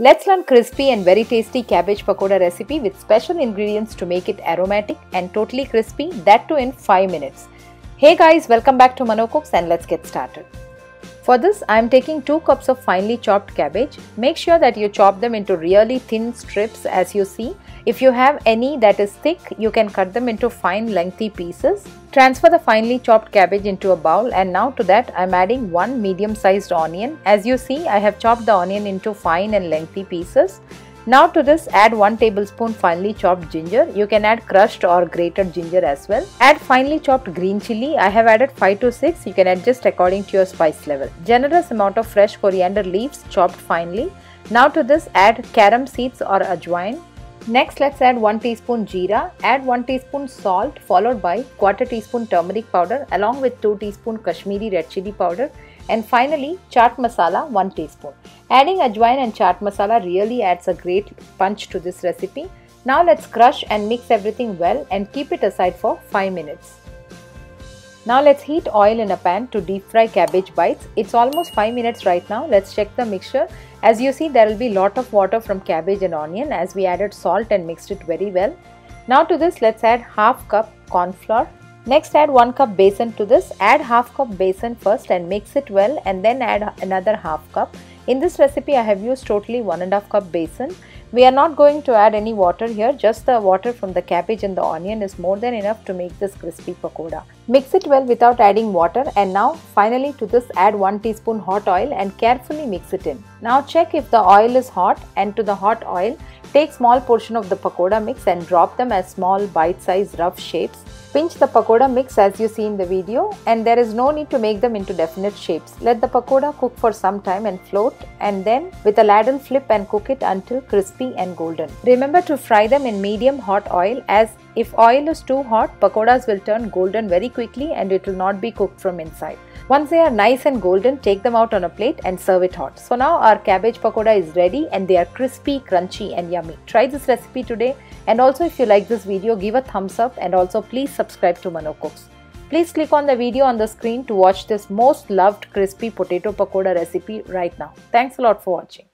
Let's learn crispy and very tasty cabbage pakoda recipe with special ingredients to make it aromatic and totally crispy, that too in 5 minutes. Hey guys, welcome back to Mano Cooks and let's get started. For this, I am taking 2 cups of finely chopped cabbage. Make sure that you chop them into really thin strips as you see. If you have any that is thick, you can cut them into fine lengthy pieces. Transfer the finely chopped cabbage into a bowl, and now to that I am adding 1 medium sized onion. As you see, I have chopped the onion into fine and lengthy pieces. Now to this add 1 tablespoon finely chopped ginger. You can add crushed or grated ginger as well. Add finely chopped green chilli. I have added 5 to 6. You can adjust according to your spice level. Generous amount of fresh coriander leaves chopped finely. Now to this add carom seeds or ajwain. Next let's add 1 teaspoon jeera. Add 1 teaspoon salt followed by ¼ teaspoon turmeric powder along with 2 teaspoon Kashmiri red chilli powder. And finally, chaat masala 1 teaspoon. Adding ajwain and chaat masala really adds a great punch to this recipe. Now let's crush and mix everything well and keep it aside for 5 minutes. Now let's heat oil in a pan to deep fry cabbage bites. It's almost 5 minutes right now. Let's check the mixture. As you see, there will be lot of water from cabbage and onion as we added salt and mixed it very well. Now to this let's add ½ cup corn flour. Next add 1 cup besan to this. Add ½ cup besan first and mix it well and then add another ½ cup. In this recipe I have used totally 1½ cup besan. We are not going to add any water here, just the water from the cabbage and the onion is more than enough to make this crispy pakoda. Mix it well without adding water, and now finally to this add 1 teaspoon hot oil and carefully mix it in. Now check if the oil is hot, and to the hot oil take small portion of the pakoda mix and drop them as small bite-sized rough shapes. Pinch the pakoda mix as you see in the video, and there is no need to make them into definite shapes. Let the pakoda cook for some time and float, and then with a ladle flip and cook it until crispy and golden. Remember to fry them in medium hot oil, as if oil is too hot, pakodas will turn golden very quickly and it will not be cooked from inside. Once they are nice and golden, take them out on a plate and serve it hot. So now our cabbage pakoda is ready and they are crispy, crunchy and yummy. Try this recipe today, and also if you like this video, give a thumbs up and also please subscribe to Mano Cooks. Please click on the video on the screen to watch this most loved crispy potato pakoda recipe right now. Thanks a lot for watching.